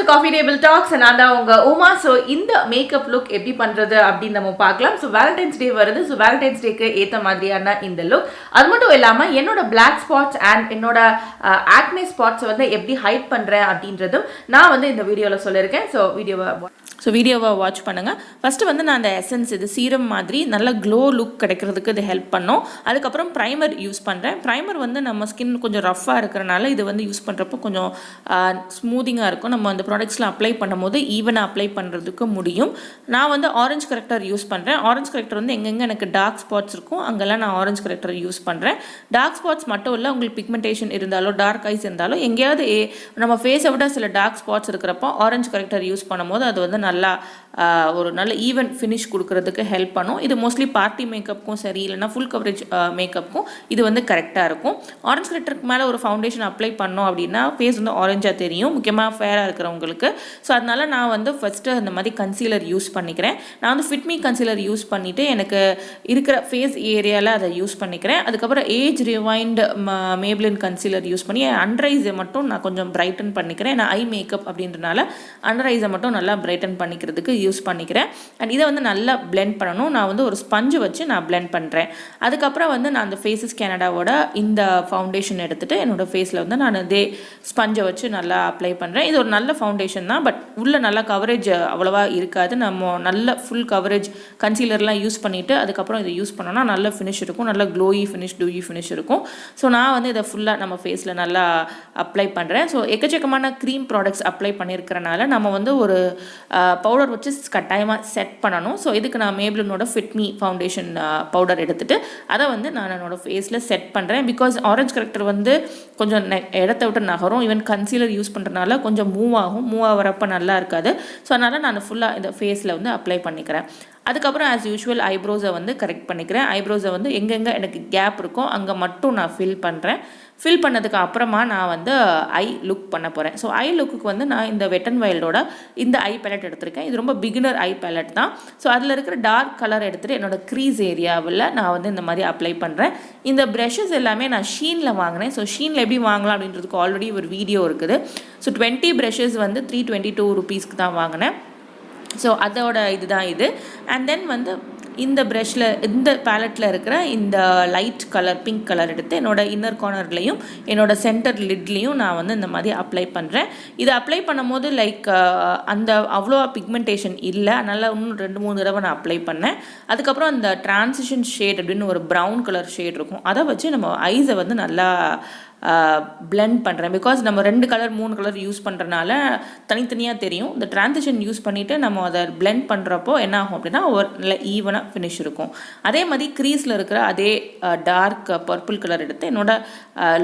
Coffee Table Talks and நான் தான் உங்க உமா. ஸோ இந்த மேக்கப் லுக் எப்படி பண்ணுறது அப்படின்னு நம்ம பார்க்கலாம். ஸோ வேலண்டைன்ஸ் டே வருது. ஸோ வேலண்டைன்ஸ் டேக்கு ஏற்ற மாதிரியான இந்த லுக். அது மட்டும் இல்லாமல் என்னோட பிளாக் ஸ்பாட்ஸ் அண்ட் என்னோட ஆக்னே ஸ்பாட்ஸை வந்து எப்படி ஹைட் பண்ணுறேன் அப்படின்றதும் நான் வந்து இந்த வீடியோவில் சொல்லியிருக்கேன். ஸோ வீடியோவை வாட்ச் பண்ணுங்கள். ஃபஸ்ட்டு வந்து நான் அந்த எசன்ஸ் இது சீரம் மாதிரி நல்ல க்ளோ லுக் கிடைக்கிறதுக்கு இது ஹெல்ப் பண்ணோம். அதுக்கப்புறம் ப்ரைமர் யூஸ் பண்ணுறேன். ப்ரைமர் வந்து நம்ம ஸ்கின் கொஞ்சம் ரஃப்பாக இருக்கிறனால இது வந்து யூஸ் பண்ணுறப்போ கொஞ்சம் ஸ்மூதிங்காக இருக்கும். நம்ம அந்த ப்ராடக்ட்ஸ்லாம் அப்ளை பண்ணும்போது ஈவனாக அப்ளை பண்ணுறதுக்கு முடியும். நான் வந்து ஆரஞ்சு கரெக்டர் யூஸ் பண்ணுறேன். ஆரஞ்சு கரெக்டர் வந்து எங்கெங்கே எனக்கு டார்க் ஸ்பாட்ஸ் இருக்கும் அங்கெல்லாம் நான் ஆரஞ்சு கரெக்டர் யூஸ் பண்ணுறேன். டார்க் ஸ்பாட்ஸ் மட்டும் இல்லை, உங்களுக்கு பிக்மெண்டேஷன் இருந்தாலோ டார்க் ஐஸ் இருந்தாலோ எங்கேயாவது நம்ம ஃபேஸை விட சில டார்க் ஸ்பாட்ஸ் இருக்கிறப்போ ஆரஞ்சு கரெக்டர் யூஸ் பண்ணும்போது அது வந்து நல்லா ஒரு நல்ல ஈவன் ஃபினிஷ் கொடுக்கறதுக்கு ஹெல்ப் பண்ணும். இது மோஸ்ட்லி பார்ட்டி மேக்கப்புக்கும் சரி, இல்லைனா ஃபுல் கவரேஜ் மேக்கப்புக்கும் இது வந்து கரெக்டாக இருக்கும். ஆரஞ்சு கரெக்டருக்கு மேலே ஒரு ஃபவுண்டேஷன் அப்ளை பண்ணோம் அப்படின்னா ஃபேஸ் வந்து ஆரஞ்சாக தெரியும், முக்கியமாக ஃபேராக இருக்கிறவங்களுக்கு. ஸோ அதனால் நான் வந்து ஃபஸ்ட்டு அந்த மாதிரி கன்சீலர் யூஸ் பண்ணிக்கிறேன். நான் வந்து ஃபிட்மி கன்சீலர் யூஸ் பண்ணிவிட்டு எனக்கு இருக்கிற ஃபேஸ் ஏரியாவில் அதை யூஸ் பண்ணிக்கிறேன். அதுக்கப்புறம் age rewind Maybelline concealer use பண்ணி அண்டர் ஐஸை மட்டும் நான் கொஞ்சம் பிரைட்டன் பண்ணிக்கிறேன். நான் ஐ மேக்கப் அப்படின்றனால அண்டர் ஐஸை மட்டும் நல்லா பிரைட்டன் பண்ணிக்கிறதுக்கு யூஸ் பண்ணிக்கிறேன். அண்ட் இதை வந்து நல்லா பிளெண்ட் பண்ணணும். நான் வந்து ஒரு ஸ்பஞ்சு வச்சு நான் பிளெண்ட் பண்ணுறேன். அதுக்கப்புறம் வந்து நான் அந்த ஃபேஸஸ் கனடாவோட இந்த ஃபவுண்டேஷன் எடுத்துகிட்டு என்னோடய ஃபேஸில் வந்து நான் இதே ஸ்பஞ்சை வச்சு நல்லா அப்ளை பண்ணுறேன். இது ஒரு நல்ல ஃபவுண்டேஷன் தான், பட் உள்ளே நல்லா கவரேஜ் அவ்வளோவா இருக்காது. நம்ம நல்ல ஃபுல் கவரேஜ் கன்சீலர்லாம் யூஸ் பண்ணிவிட்டு அதுக்கப்புறம் இதை யூஸ் பண்ணோன்னா நல்ல ஃபினிஷ் இருக்கும், நல்ல க்ளோயி ஃபினிஷ் டூயி ஃபினிஷ் இருக்கும். ஸோ நான் வந்து இதை ஃபுல்லாக நம்ம ஃபேஸில் நல்லா அப்ளை பண்ணுறேன். ஸோ எக்கச்சக்கமான க்ரீம் ப்ராடக்ட்ஸ் அப்ளை பண்ணியிருக்கிறனால நம்ம வந்து ஒரு பவுடர் வச்சு கட்டாயமாக செட் பண்ணணும். ஸோ இதுக்கு நான் மேப்ளினோட ஃபிட்மி ஃபவுண்டேஷன் பவுடர் எடுத்துகிட்டு அதை வந்து நான் என்னோடய ஃபேஸில் செட் பண்ணுறேன். பிகாஸ் ஆரஞ்சு கரெக்டர் வந்து கொஞ்சம் இடத்த விட்டு நகரும். ஈவன் கன்சீலர் யூஸ் பண்ணுறதுனால கொஞ்சம் மூவ் ஆகிறப்ப நல்லா இருக்காது. ஸோ அதனால் நான் ஃபுல்லாக இந்த ஃபேஸில் வந்து அப்ளை பண்ணிக்கிறேன். அதுக்கப்புறம் ஆஸ் யூஷுவல் ஐப்ரோஸை வந்து கரெக்ட் பண்ணிக்கிறேன். ஐப்ரோஸை வந்து எங்கெங்கே எனக்கு கேப் இருக்கோ அங்கே மட்டும் நான் ஃபில் பண்ணுறேன். ஃபில் பண்ணதுக்கு அப்புறமா நான் வந்து ஐ லுக் பண்ண போகிறேன். ஸோ ஐ லுக்கு வந்து நான் இந்த வெட் அண்ட் வைல்டோட இந்த ஐ பேலட் எடுத்திருக்கேன். இது ரொம்ப பிகினர் ஐ பேலட் தான். ஸோ அதில் இருக்கிற டார்க் கலர் எடுத்துகிட்டு என்னோடய க்ரீஸ் ஏரியாவில் நான் வந்து இந்த மாதிரி அப்ளை பண்ணுறேன். இந்த ப்ரஷஸ் எல்லாமே நான் ஷீனில் வாங்கினேன். ஸோ ஷீனில் எப்படி வாங்கலாம் அப்படின்றதுக்கு ஆல்ரெடி ஒரு வீடியோ இருக்குது. ஸோ 20 ப்ரஷஸ் வந்து 322 rupeesக்கு தான் வாங்கினேன். ஸோ அதோட இதுதான் இது. அண்ட் தென் வந்து இந்த ப்ரஷில் இந்த பேலட்டில் இருக்கிற இந்த லைட் கலர் பிங்க் கலர் எடுத்து என்னோடய இன்னர் கார்னர்லேயும் என்னோடய சென்டர் லிட்லேயும் நான் வந்து இந்த மாதிரி அப்ளை பண்ணுறேன். இதை அப்ளை பண்ணும்போது லைக் அந்த அவ்வளோ பிக்மெண்டேஷன் இல்லை, அதனால் இன்னும் 2-3 தடவை நான் அப்ளை பண்ணேன். அதுக்கப்புறம் அந்த டிரான்சிஷன் ஷேட் அப்படின்னு ஒரு ப்ரௌன் கலர் ஷேட் இருக்கும், அதை வச்சு நம்ம ஐஸை வந்து நல்லா பிளெண்ட் பண்ணுறேன். பிகாஸ் நம்ம 2 கலர் 3 கலர் யூஸ் பண்ணுறனால தனித்தனியாக தெரியும். இந்த டிரான்சிஷன் யூஸ் பண்ணிவிட்டு நம்ம அதை பிளெண்ட் பண்ணுறப்போ என்ன ஆகும் அப்படின்னா ஒரு நல்ல ஈவனாக ஃபினிஷ் இருக்கும். அதே மாதிரி க்ரீஸில் இருக்கிற அதே டார்க் பர்பிள் கலர் எடுத்து என்னோட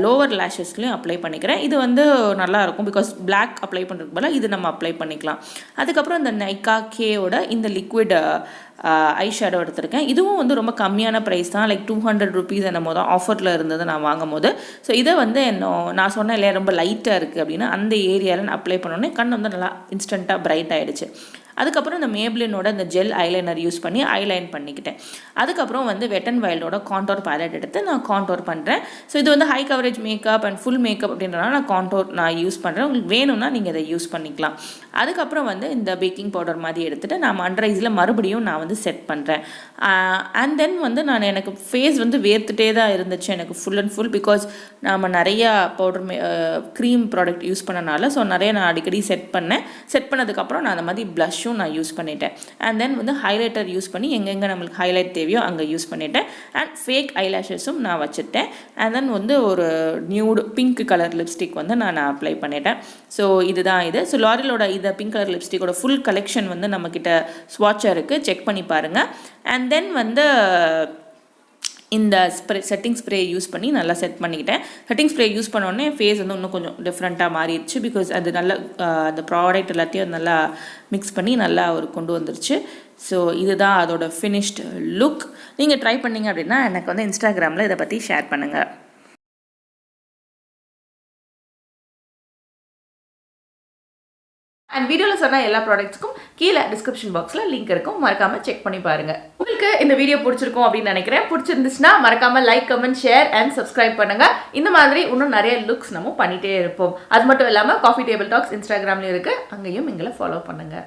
லோவர் லேஷஸ்லையும் அப்ளை பண்ணிக்கிறேன். இது வந்து நல்லாயிருக்கும் பிகாஸ் பிளாக் அப்ளை பண்ணுறதுக்கு பதிலாக இது நம்ம அப்ளை பண்ணிக்கலாம். அதுக்கப்புறம் இந்த Nykaa K-ஓட இந்த லிக்விட் ஐ ஷேடோ எடுத்திருக்கேன். இதுவும் வந்து ரொம்ப கம்மியான ப்ரைஸ் தான், லைக் 200 rupees என்னமோ தான் ஆஃபரில் இருந்தது நான் வாங்கும் போது. ஸோ இதை வந்து நான் சொன்னேன் இல்லையா ரொம்ப லைட்டாக இருக்குது அப்படின்னா அந்த ஏரியாவில் நான் அப்ளை பண்ணோன்னே கண் வந்து நல்லா இன்ஸ்டண்ட்டாக பிரைட் ஆகிடுச்சு. அதுக்கப்புறம் இந்த மேப்ளினோட இந்த ஜெல் ஐலைனர் யூஸ் பண்ணி ஐலைன் பண்ணிக்கிட்டேன். அதுக்கப்புறம் வந்து வெட் அண்ட் வைல்டோட கான்டோர் பேலட் எடுத்து நான் கான்டோர் பண்ணுறேன். ஸோ இது வந்து high coverage makeup and full makeup அப்படின்றனால நான் கான்டோர் நான் யூஸ் பண்ணுறேன். உங்களுக்கு வேணும்னா நீங்கள் இதை யூஸ் பண்ணிக்கலாம். அதுக்கப்புறம் வந்து இந்த பேக்கிங் பவுடர் மாதிரி எடுத்துகிட்டு நான் அண்டர் ஐஸில் மறுபடியும் நான் வந்து செட் பண்ணுறேன். அண்ட் தென் வந்து எனக்கு ஃபேஸ் வந்து வேர்த்துட்டே தான் இருந்துச்சு எனக்கு ஃபுல் அண்ட் ஃபுல். பிகாஸ் நம்ம நிறையா பவுடர் க்ரீம் ப்ராடக்ட் யூஸ் பண்ணனால ஸோ நிறைய நான் அடிக்கடி செட் பண்ணதுக்கப்புறம் நான் அந்த மாதிரி ப்ளஷ் நான் யூஸ் பண்ணிட்டேன். அண்ட் தென் வந்து ஹைலைட்டர் யூஸ் பண்ணி எங்கெங்கே நம்மளுக்கு ஹைலைட் தேவையோ அங்கே யூஸ் பண்ணிட்டேன். அண்ட் ஃபேக் ஐலாஷஸும் நான் வச்சுட்டேன். அண்ட் தென் வந்து ஒரு நியூடு பிங்க் கலர் லிப்ஸ்டிக் வந்து நான் அப்ளை பண்ணிட்டேன். ஸோ இதுதான் இது. ஸோ லாரியலோட இந்த பிங்க் கலர் லிப்ஸ்டிக்கோட ஃபுல் கலெக்ஷன் வந்து நம்மக்கிட்ட ஸ்வாட்சாக இருக்குது, செக் பண்ணி பாருங்கள். அண்ட் தென் வந்து இந்த செட்டிங் ஸ்ப்ரே யூஸ் பண்ணி நல்லா செட் பண்ணிக்கிட்டேன். செட்டிங் ஸ்ப்ரே யூஸ் பண்ணோடனே ஃபேஸ் வந்து இன்னும் கொஞ்சம் டிஃப்ரெண்ட்டாக மாறிடுச்சு. பிகாஸ் அது நல்லா அந்த ப்ராடக்ட் எல்லாத்தையும் நல்லா மிக்ஸ் பண்ணி நல்லா ஒரு கொண்டு வந்துருச்சு. ஸோ இதுதான் அதோட ஃபினிஷ்டு லுக். நீங்கள் ட்ரை பண்ணிங்க அப்படின்னா எனக்கு வந்து இன்ஸ்டாகிராமில் இதை பற்றி ஷேர் பண்ணுங்கள். அண்ட் வீடியோவில் சொன்ன எல்லா ப்ராடக்ட்ஸ்க்கும் கீழே டிஸ்கிரிப்ஷன் பாக்ஸில் லிங்க் இருக்கும், மறக்காமல் செக் பண்ணி பாருங்கள். உங்களுக்கு இந்த வீடியோ பிடிச்சிருக்கும் அப்படின்னு நினைக்கிறேன். பிடிச்சிருந்துச்சுன்னா மறக்காமல் like, comment, share and subscribe பண்ணுங்கள். இந்த மாதிரி இன்னும் நிறைய லுக்ஸ் நம்ம பண்ணிகிட்டே இருப்போம். அது மட்டும் இல்லாமல் காஃபி டேபிள் டாக்ஸ் இன்ஸ்டாகிராம்லேயும் இருக்குது, அங்கேயும் எங்களை ஃபாலோ பண்ணுங்கள்.